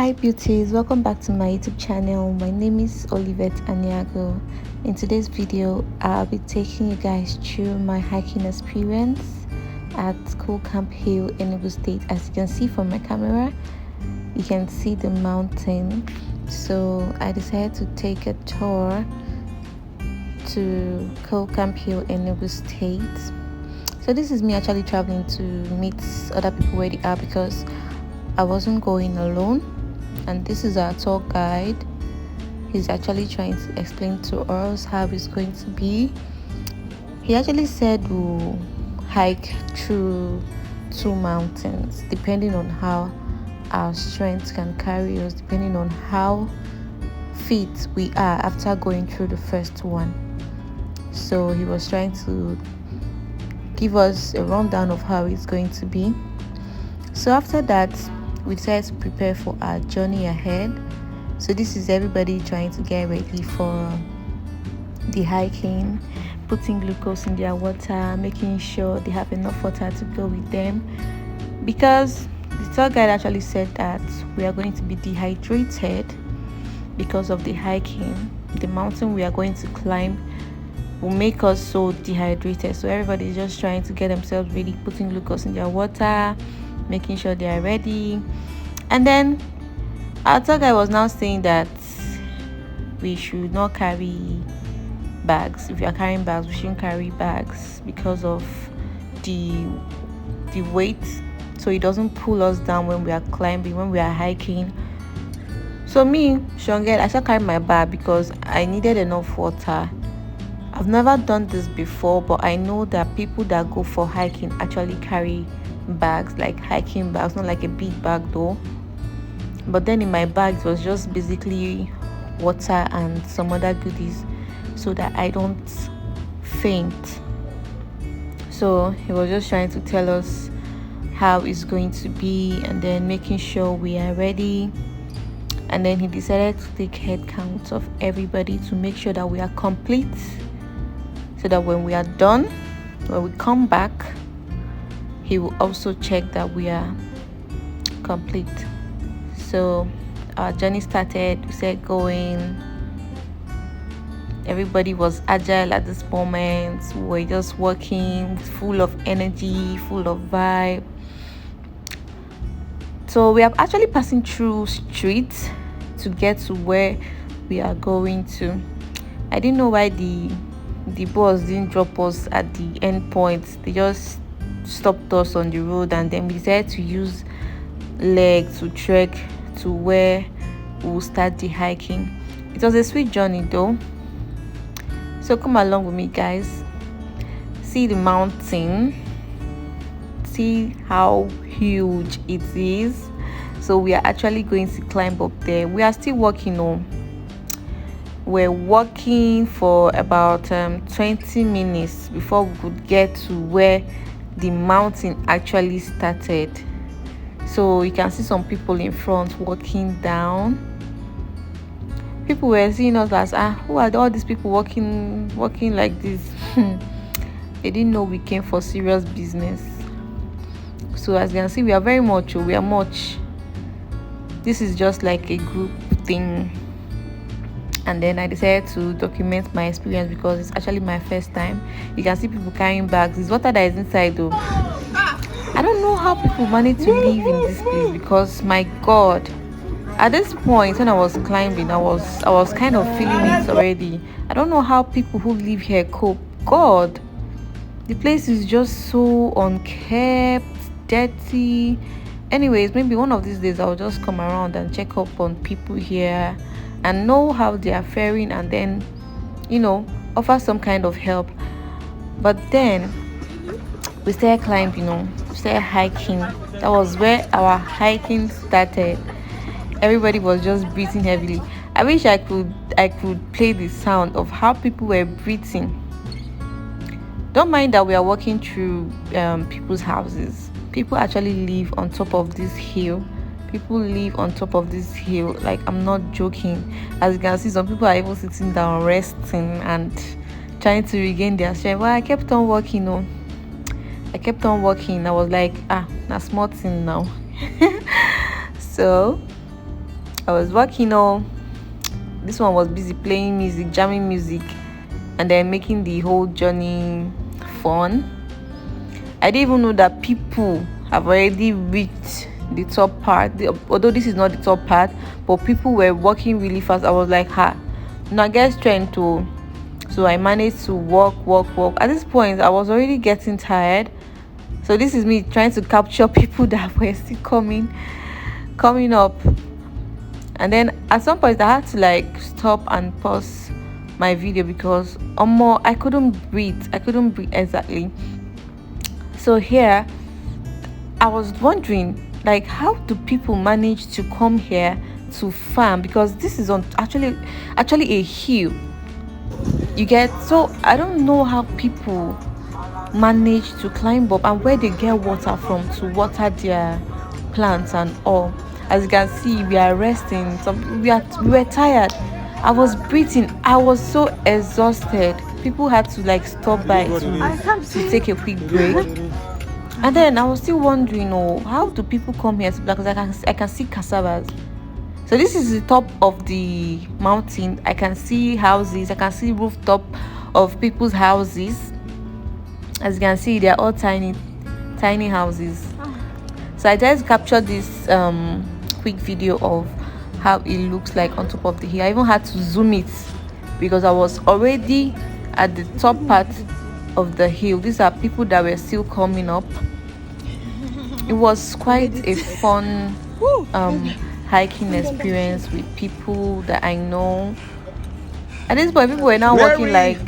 Hi beauties, welcome back to my YouTube channel. My name is ENUGU. In today's video, I'll be taking you guys through my hiking experience at Coalcamp Hill, ENUGU State. As you can see from my camera, you can see the mountain. So I decided to take a tour to Coalcamp Hill, ENUGU State. So this is me actually traveling to meet other people where they are because I wasn't going alone. And this is our tour guide. He's actually trying to explain to us how it's going to be. He actually said we'll hike through 2 mountains depending on how our strength can carry us, depending on how fit we are after going through the first one. So he was trying to give us a rundown of how it's going to be. So after that, we decided to prepare for our journey ahead. So this is everybody trying to get ready for the hiking, putting glucose in their water, making sure they have enough water to go with them, because the tour guide actually said that we are going to be dehydrated because of the hiking. The mountain we are going to climb will make us so dehydrated. So everybody is just trying to get themselves ready, putting glucose in their water, making sure they are ready. And then our tour guide was now saying that we should not carry bags. If you are carrying bags, we shouldn't carry bags because of the weight, so it doesn't pull us down when we are climbing, when we are hiking. So me, Shonget, I started carrying my bag because I needed enough water. I've never done this before, but I know that people that go for hiking actually carry bags, like hiking bags, not like a big bag though. But then in my bag it was just basically water and some other goodies so that I don't faint. So he was just trying to tell us how it's going to be and then making sure we are ready. And then he decided to take head count of everybody to make sure that we are complete, so that when we are done, when we come back, he will also check that we are complete. So our journey started. We said going. Everybody was agile at this moment. We were just working, full of energy, full of vibe. So we are actually passing through streets to get to where we are going to. I didn't know why the bus didn't drop us at the end point. They just stopped us on the road, and then we decided to use legs to trek to where we'll start the hiking. It was a sweet journey though, so come along with me, guys. See the mountain, see how huge it is. So we are actually going to climb up there. We are still walking on. We're walking for about 20 minutes before we could get to where the mountain actually started. So you can see some people in front walking down. People were seeing us as who are all these people walking like this? They didn't know we came for serious business. So as you can see, we are very much, this is just like a group thing. And then I decided to document my experience because it's actually my first time. You can see people carrying bags. There's water that is inside though. I don't know how people manage to live in this place, because my God, at this point when I was climbing, I was kind of feeling it already. I don't know how people who live here cope. God, the place is just so unkept, dirty. Anyways, maybe one of these days I'll just come around and check up on people here and know how they are faring, and then offer some kind of help. But then we started climbing, we started hiking. That was where our hiking started. Everybody was just breathing heavily. I wish I could play the sound of how people were breathing. Don't mind that we are walking through people's houses. People actually live on top of this hill. People live on top of this hill. Like, I'm not joking. As you can see, some people are even sitting down, resting and trying to regain their strength. Well, I kept on walking. I kept on walking. I was like, that's small thing now. So I was working on. This one was busy playing music, jamming music, and then making the whole journey fun. I didn't even know that people have already reached the top part. Although this is not the top part, but people were walking really fast. I was like, now get strength to. So I managed to walk. At this point, I was already getting tired. So this is me trying to capture people that were still coming up. And then at some point I had to like stop and pause my video because I couldn't breathe exactly. So here I was wondering, like, how do people manage to come here to farm, because this is on actually a hill, you get. So I don't know how people manage to climb up and where they get water from to water their plants and all. As you can see, we are resting. We were tired. I was breathing. I was so exhausted. People had to like stop by to take a quick break. And then I was still wondering, how do people come here? Because I can see cassavas. So this is the top of the mountain. I can see houses. I can see rooftop of people's houses. As you can see, they are all tiny houses. So I just captured this quick video of how it looks like on top of the hill. I even had to zoom it because I was already at the top part of the hill. These are people that were still coming up. It was quite a fun hiking experience with people that I know. At this point, people were now walking like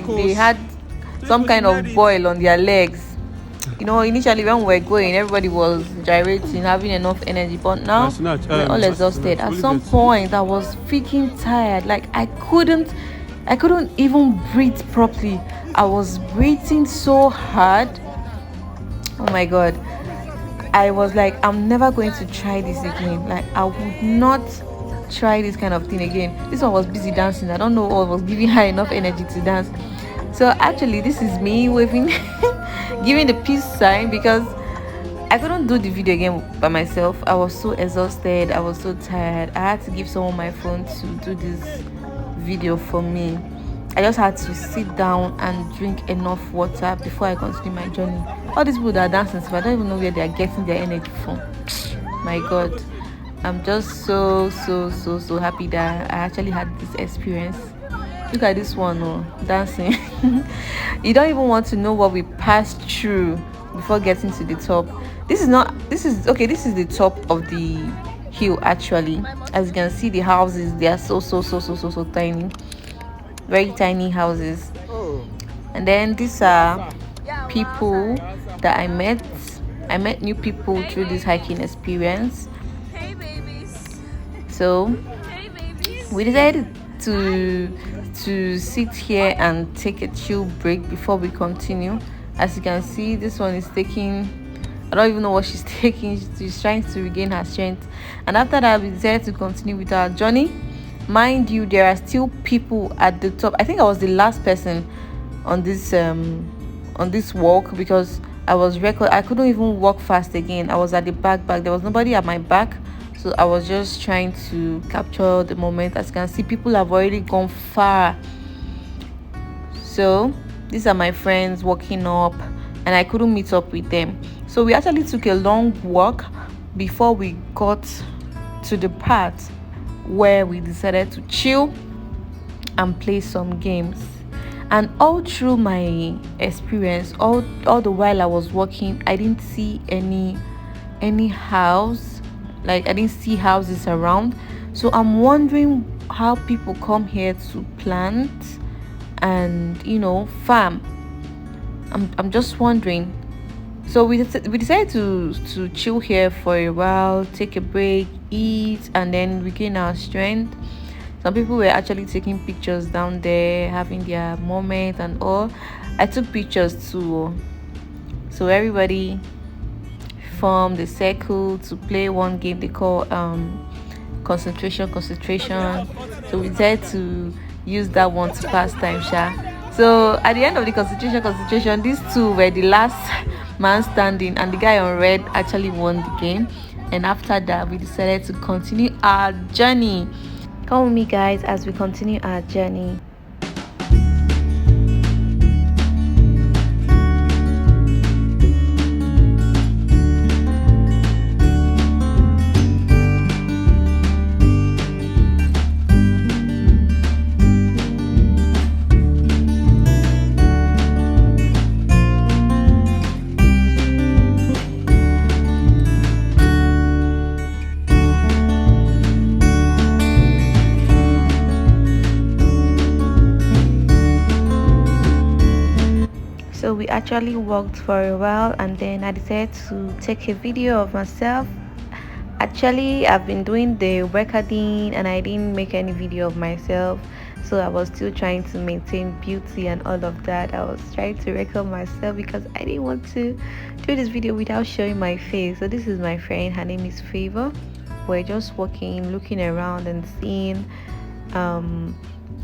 they had some kind of boil on their legs. Initially when we were going, everybody was gyrating, having enough energy, but now we're all exhausted. At some point, I was freaking tired. Like I couldn't even breathe properly. I was breathing so hard. Oh my god. I was like, I'm never going to try this again. Like I would not try this kind of thing again. This one was busy dancing. I don't know what was giving her enough energy to dance. So actually this is me waving giving the peace sign because I couldn't do the video again by myself. I was so exhausted. I was so tired. I had to give someone my phone to do this video for me. I just had to sit down and drink enough water before I continue my journey. All these people that are dancing, I don't even know where they are getting their energy from. My god, I'm just so happy that I actually had this experience. Look at this one, dancing. You don't even want to know what we passed through before getting to the top. This is the top of the hill actually. As you can see, the houses, they are so tiny, very tiny houses. And then these are people that I met new people through this hiking experience. So we decided to sit here and take a chill break before we continue. As you can see, this one is taking, I don't even know what she's taking. She's trying to regain her strength. And after that, we decided to continue with our journey. Mind you, there are still people at the top. I think I was the last person on this walk because I couldn't even walk fast again. I was at the back. There was nobody at my back. So I was just trying to capture the moment. As you can see, people have already gone far. So these are my friends walking up, and I couldn't meet up with them. So we actually took a long walk before we got to the part where we decided to chill and play some games. And all through my experience, all the while I was walking, I didn't see any house. Like I didn't see houses around. So I'm wondering how people come here to plant and farm. I'm just wondering. So we decided to chill here for a while, take a break, eat, and then regain our strength. Some people were actually taking pictures down there, having their moment and all. I took pictures too. So everybody formed a circle to play one game they call concentration. So we decided to use that one to pass time, So at the end of the concentration, these two were the last man standing, and the guy on red actually won the game. And after that, we decided to continue our journey. Come with me, guys, as we continue our journey. So we actually walked for a while, and then I decided to take a video of myself. Actually, I've been doing the recording and I didn't make any video of myself, so I was still trying to maintain beauty and all of that. I was trying to record myself because I didn't want to do this video without showing my face. So this is my friend, her name is Favor. We're just walking, looking around and seeing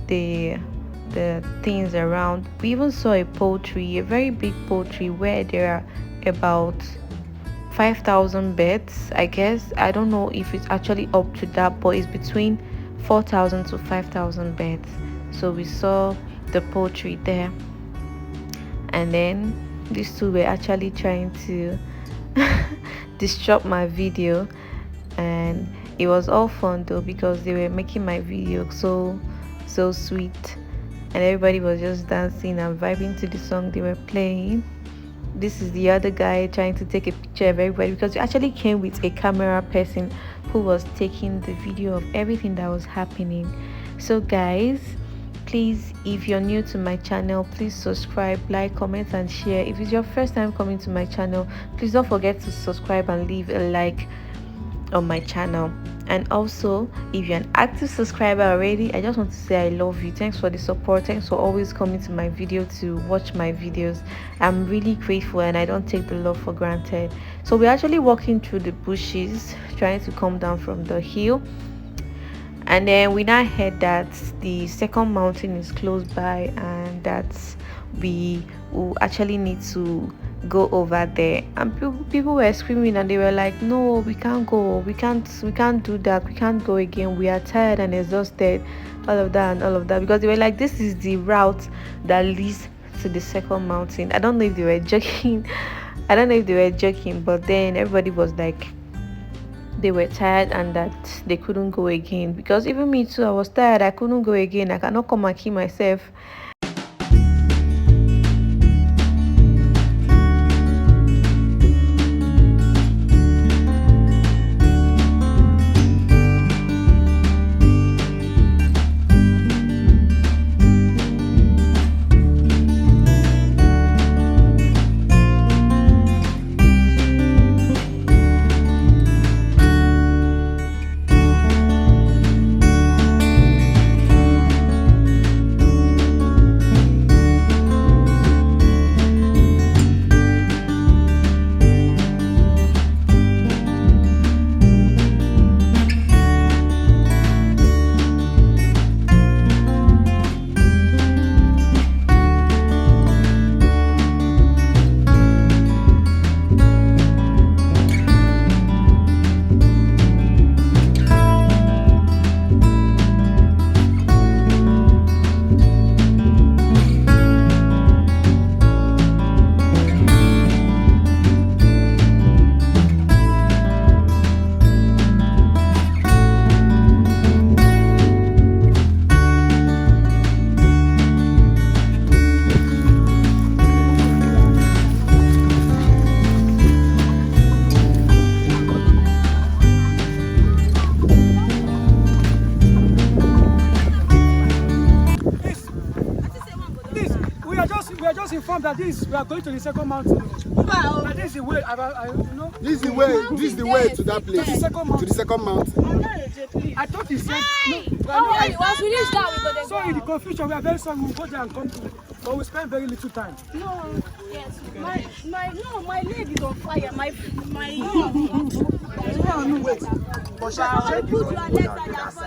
the things around. We even saw a poultry, a very big poultry, where there are about 5,000 beds. I guess I don't know if it's actually up to that, but it's between 4,000 to 5,000 beds. So we saw the poultry there, and then these two were actually trying to disrupt my video, and it was all fun though because they were making my video so sweet, and everybody was just dancing and vibing to the song they were playing. This is the other guy trying to take a picture of everybody because we actually came with a camera person who was taking the video of everything that was happening. So guys, please, if you're new to my channel, please subscribe, like, comment and share. If it's your first time coming to my channel, please don't forget to subscribe and leave a like on my channel. And also, if you're an active subscriber already, I just want to say I love you. Thanks for the support. Thanks for always coming to my video to watch my videos. I'm really grateful and I don't take the love for granted. So we're actually walking through the bushes trying to come down from the hill, and then we now heard that the second mountain is close by and that we will actually need to go over there. And people were screaming and they were like, no, we can't go, we can't do that, we can't go again, we are tired and exhausted, all of that, because they were like, this is the route that leads to the second mountain. I don't know if they were joking. But then everybody was like, they were tired and that they couldn't go again, because even me too, I was tired. I couldn't go again. I cannot come and kill myself. just informed that we are going to the second mountain. Wow. This is the way, This is the way to that place. To the second mountain. I thought he said no. Once we reach that, we go there. Sorry, the confusion. We are very sorry. We'll go there and come to, but we spend very little time. No, yes. My leg is on fire.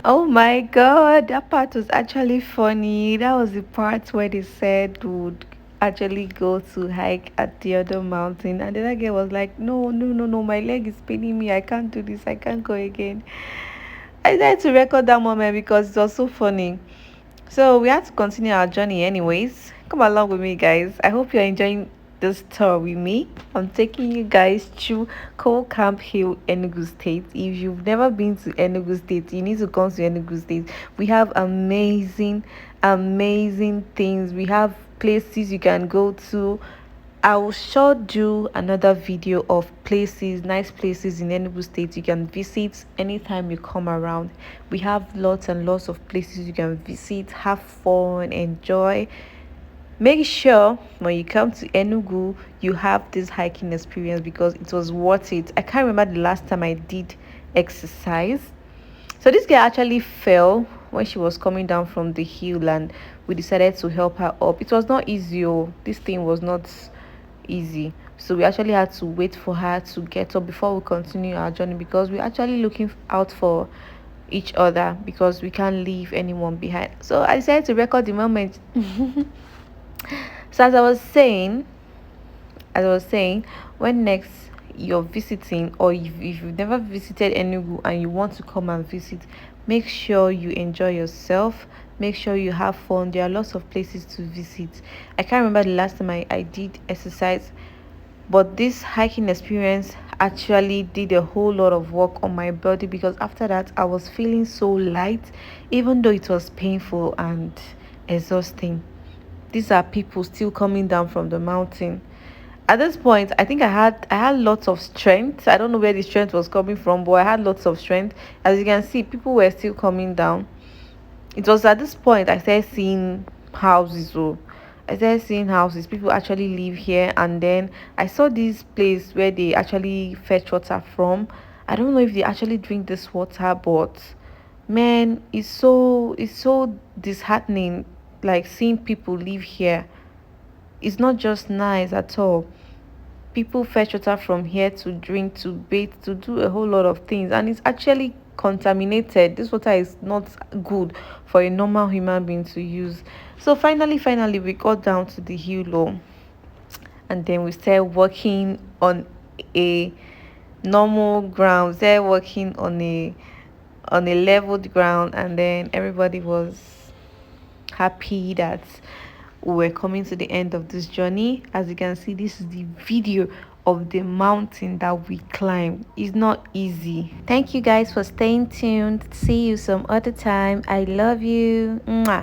Oh my god, that part was actually funny. That was the part where they said would actually go to hike at the other mountain, and the other girl was like, no, no, no, no, my leg is paining me, I can't do this, I can't go again. I decided to record that moment because it was so funny. So we had to continue our journey anyways. Come along with me, guys. I hope you're enjoying this tour with me. I'm taking you guys through Coal Camp Hill, Enugu State. If you've never been to Enugu State, you need to come to Enugu State. We have amazing, amazing things. We have places you can go to. I will sure do another video of places, nice places in Enugu State you can visit anytime you come around. We have lots and lots of places you can visit, have fun, enjoy. Make sure when you come to Enugu, you have this hiking experience because it was worth it. I can't remember the last time I did exercise. So this girl actually fell when she was coming down from the hill, and we decided to help her up. It was not easy. Oh, this thing was not easy. So we actually had to wait for her to get up before we continue our journey because we're actually looking out for each other because we can't leave anyone behind. So I decided to record the moment. So as I was saying, when next you're visiting, or if you've never visited Enugu and you want to come and visit, make sure you enjoy yourself. Make sure you have fun. There are lots of places to visit. I can't remember the last time I did exercise, but this hiking experience actually did a whole lot of work on my body because after that I was feeling so light, even though it was painful and exhausting. These are people still coming down from the mountain. At this point, I think I had lots of strength. I don't know where the strength was coming from, but I had lots of strength. As you can see, people were still coming down. It was at this point I started seeing houses. So I started seeing houses. People actually live here, and then I saw this place where they actually fetch water from. I don't know if they actually drink this water, but man, it's so disheartening, like seeing people live here. It's not just nice at all. People fetch water from here to drink, to bathe, to do a whole lot of things, and it's actually contaminated. This water is not good for a normal human being to use. So finally we got down to the hill low, and then we started walking on a normal ground. Started walking on a leveled ground, and then everybody was happy that we're coming to the end of this journey. As you can see, this is the video of the mountain that we climbed. It's not easy. Thank you guys for staying tuned. See you some other time. I love you. Mwah.